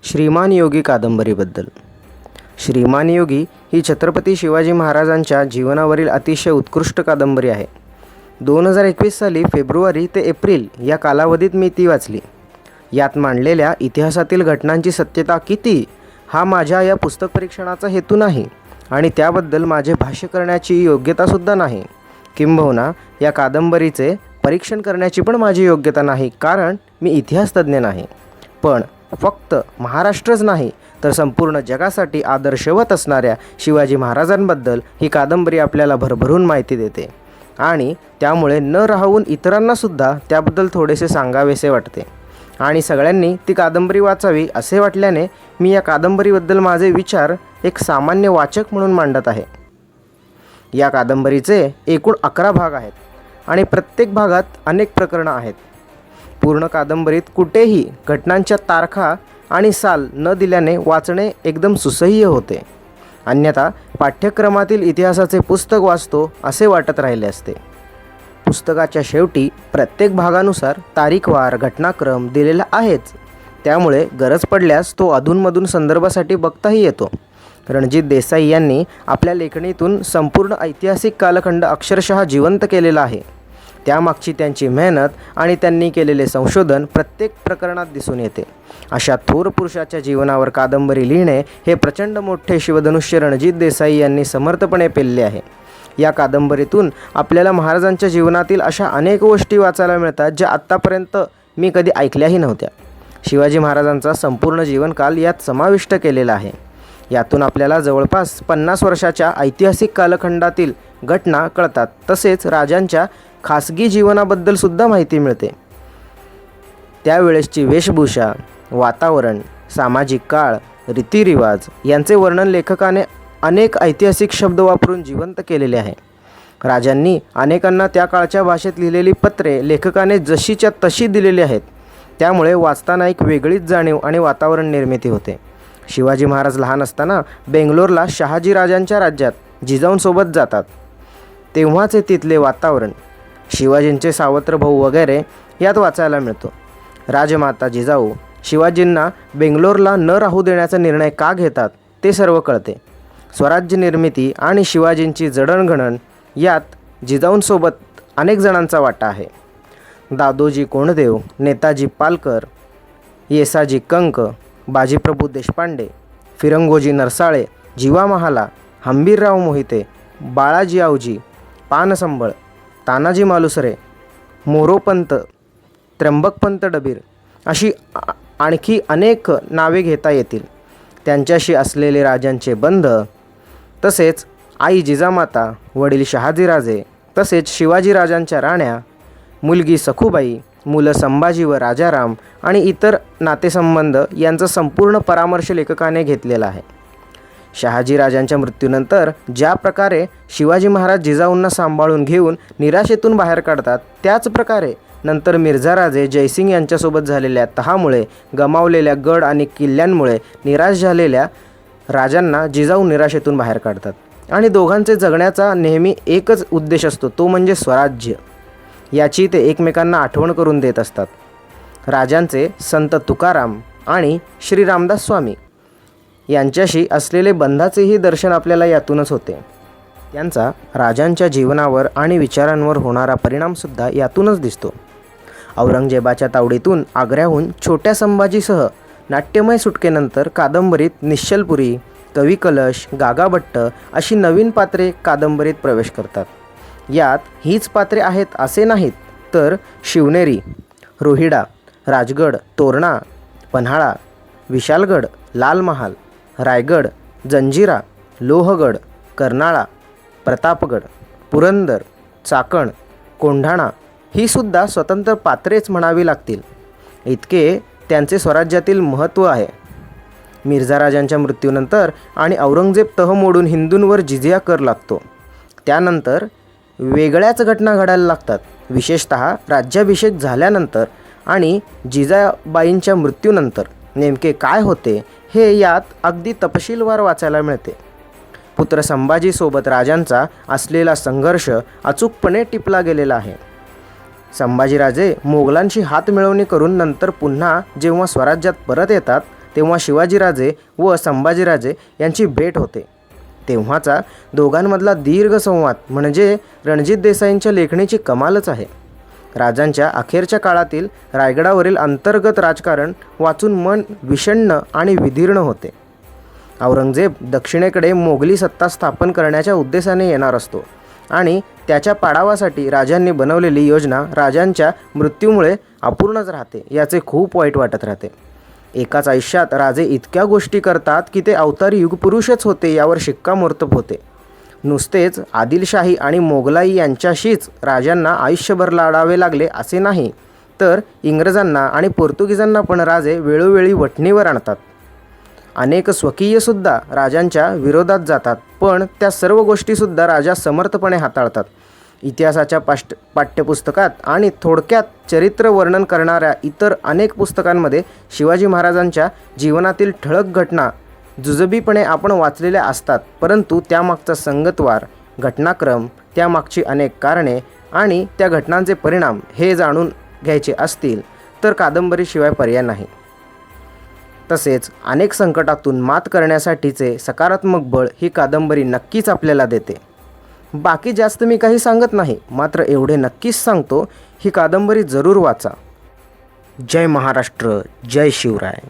श्रीमान योगी कादंबरीबद्दल. श्रीमान योगी ही छत्रपती शिवाजी महाराजांच्या जीवनावरील अतिशय उत्कृष्ट कादंबरी आहे. 2021 साली फेब्रुवारी ते एप्रिल या कालावधीत मी ती वाचली. यात मांडलेल्या इतिहासातील घटनांची सत्यता किती हा माझ्या या पुस्तक परीक्षणाचा हेतू नाही आणि त्याबद्दल माझे भाष्य करण्याची योग्यतासुद्धा नाही. किंबहुना या कादंबरीचे परीक्षण करण्याची पण माझी योग्यता नाही, कारण मी इतिहासतज्ञ नाही. पण फक्त महाराष्ट्रच नाही तर संपूर्ण जगासाठी आदर्शवत असणाऱ्या शिवाजी महाराजांबद्दल ही कादंबरी आपल्याला भरभरून माहिती देते आणि त्यामुळे न राहून इतरांनासुद्धा त्याबद्दल थोडेसे सांगावेसे वाटते. आणि सगळ्यांनी ती कादंबरी वाचावी असे वाटल्याने मी या कादंबरीबद्दल माझे विचार एक सामान्य वाचक म्हणून मांडत आहे. या कादंबरीचे एकूण 11 भाग आहेत आणि प्रत्येक भागात अनेक प्रकरणं आहेत. पूर्ण कादंबरीत कुठेही घटनांच्या तारखा आणि साल न दिल्याने वाचणे एकदम सुसह्य होते. अन्यथा पाठ्यक्रमातील इतिहासाचे पुस्तक वाचतो असे वाटत राहिले असते. पुस्तकाच्या शेवटी प्रत्येक भागानुसार तारीखवार घटनाक्रम दिलेला आहेच, त्यामुळे गरज पडल्यास तो अधूनमधून संदर्भासाठी बघताही येतो. रणजित देसाई यांनी आपल्या लेखणीतून संपूर्ण ऐतिहासिक कालखंड अक्षरशः जिवंत केलेला आहे. त्यामागची त्यांची मेहनत आणि त्यांनी केलेले संशोधन प्रत्येक प्रकरणात दिसून येते. अशा थोर पुरुषाच्या जीवनावर कादंबरी लिहिणे हे प्रचंड मोठे शिवधनुष्य रणजित देसाई यांनी समर्थपणे पेलले आहे. या कादंबरीतून आपल्याला महाराजांच्या जीवनातील अशा अनेक गोष्टी वाचायला मिळतात ज्या आत्तापर्यंत मी कधी ऐकल्याही नव्हत्या. शिवाजी महाराजांचा संपूर्ण जीवनकाल यात समाविष्ट केलेला आहे. यातून आपल्याला जवळपास 50 वर्षाच्या ऐतिहासिक कालखंडातील घटना कळतात. तसेच राजांच्या खासगी जीवनाबद्दलसुद्धा माहिती मिळते. त्यावेळेसची वेशभूषा, वातावरण, सामाजिक काळ, रीतिरिवाज यांचे वर्णन लेखकाने अनेक ऐतिहासिक शब्द वापरून जिवंत केलेले आहे. राजांनी अनेकांना त्या काळच्या भाषेत लिहिलेली पत्रे लेखकाने जशीच्या तशी दिलेली आहेत. त्यामुळे वाचताना एक वेगळीच जाणीव आणि वातावरण निर्मिती होते. शिवाजी महाराज लहान असताना बेंगलोरला शहाजी राजांच्या राज्यात जिजाऊंसोबत जातात. तेव्हाचे तिथले वातावरण, शिवाजींचे सावत्र भाऊ वगैरे यात वाचायला मिळतो. राजमाता जिजाऊ शिवाजींना बेंगलोरला न राहू देण्याचा निर्णय का घेतात ते सर्व कळते. स्वराज्य निर्मिती आणि शिवाजींची जडणघडण यात जिजाऊंसोबत अनेक जणांचा वाटा आहे. दादोजी कोंडदेव, नेताजी पालकर, येसाजी कंक, बाजीप्रभू देशपांडे, फिरंगोजी नरसाळे, जीवा महाला, हंबीरराव मोहिते, बाळाजी आवजी, पानसंबळ, तानाजी मालुसरे, मोरोपंत, त्र्यंबकपंत डबीर अशी आणखी अनेक नावे घेता येतील. त्यांच्याशी असलेले राजांचे बंध, तसेच आई जिजामाता, वडील शहाजीराजे, तसेच शिवाजीराजांच्या राण्या, मुलगी सखूबाई, मुलं संभाजी व राजाराम आणि इतर नातेसंबंध यांचा संपूर्ण परामर्श लेखकाने घेतलेला आहे. शहाजीराजांच्या मृत्यूनंतर ज्या प्रकारे शिवाजी महाराज जिजाऊंना सांभाळून घेऊन निराशेतून बाहेर काढतात, त्याच प्रकारे नंतर मिर्झाराजे जयसिंग यांच्यासोबत झालेल्या तहामुळे, गमावलेल्या गड आणि किल्ल्यांमुळे निराश झालेल्या राजांना जिजाऊ निराशेतून बाहेर काढतात आणि दोघांचे जगण्याचा नेहमी एकच उद्देश असतो, तो म्हणजे स्वराज्य. याची ते एकमेकांना आठवण करून देत असतात. राजांचे संत तुकाराम आणि श्री रामदास स्वामी यांच्याशी असलेले बंधाचेही दर्शन आपल्याला यातूनच होते. त्यांचा राजांच्या जीवनावर आणि विचारांवर होणारा परिणामसुद्धा यातूनच दिसतो. औरंगजेबाच्या तावडीतून आग्र्याहून छोट्या संभाजीसह नाट्यमय सुटकेनंतर कादंबरीत निश्चलपुरी, कविकलश, गागाभट्ट अशी नवीन पात्रे कादंबरीत प्रवेश करतात. यात हीच पात्रे आहेत असे नाहीत, तर शिवनेरी, रोहिडा, राजगड, तोरणा, पन्हाळा, विशालगड, लाल महाल, रायगड, जंजिरा, लोहगड, कर्नाळा, प्रतापगड, पुरंदर, चाकण, कोंढाणा ही सुद्धा स्वतंत्र पात्रेच म्हणावी लागतील. इतके त्यांचे स्वराज्यातील महत्त्व आहे. मिर्झाराजांच्या मृत्यूनंतर आणि औरंगजेब तह मोडून हिंदूंवर जिझिया कर लागतो. त्यानंतर वेगळ्याच घटना घडायला लागतात. विशेषतः राज्याभिषेक झाल्यानंतर आणि जिजाबाईंच्या मृत्यूनंतर नेमके काय होते हे यात अगदी तपशीलवार वाचायला मिळते. पुत्र संभाजीसोबत राजांचा असलेला संघर्ष अचूकपणे टिपला गेलेला आहे. संभाजीराजे मोगलांशी हातमिळवणी करून नंतर पुन्हा जेव्हा स्वराज्यात परत येतात तेव्हा शिवाजीराजे व संभाजीराजे यांची भेट होते. तेव्हाचा दोघांमधला दीर्घ संवाद म्हणजे रणजित देसाईंच्या लेखणीची कमालच आहे. राजांच्या अखेरच्या काळातील रायगडावरील अंतर्गत राजकारण वाचून मन विषण्ण आणि विदीर्ण होते. औरंगजेब दक्षिणेकडे मोगली सत्ता स्थापन करण्याच्या उद्देशाने येणार असतो आणि त्याच्या पाडावासाठी राजांनी बनवलेली योजना राजांच्या मृत्यूमुळे अपूर्णच राहते. याचे खूप वाईट वाटत राहते. एकाच आयुष्यात राजे इतक्या गोष्टी करतात की ते अवतारी युगपुरुषच होते यावर शिक्कामोर्तब होते. नुसतेच आदिलशाही आणि मोगलाई यांच्याशीच राजांना आयुष्यभर लढावे लागले असे नाही, तर इंग्रजांना आणि पोर्तुगीजांना पण राजे वेळोवेळी वठणीवर आणतात. अनेक स्वकीयसुद्धा राजांच्या विरोधात जातात, पण त्या सर्व गोष्टीसुद्धा राजा समर्थपणे हाताळतात. इतिहासाच्या पाठ्यपुस्तकात आणि थोडक्यात चरित्र वर्णन करणाऱ्या इतर अनेक पुस्तकांमध्ये शिवाजी महाराजांच्या जीवनातील ठळक घटना जुजबीपणे आपण वाचलेल्या असतात, परंतु त्यामागचा संगतवार, घटनाक्रम, त्यामागची अनेक कारणे आणि त्या घटनांचे परिणाम हे जाणून घ्यायचे असतील तर कादंबरीशिवाय पर्याय नाही. तसेच अनेक संकटातून मात करण्यासाठीचे सकारात्मक बळ ही कादंबरी नक्कीच आपल्याला देते. बाकी जास्त मी काही सांगत नाही, मात्र एवढे नक्कीच सांगतो, ही कादंबरी जरूर वाचा. जय महाराष्ट्र, जय शिवराय.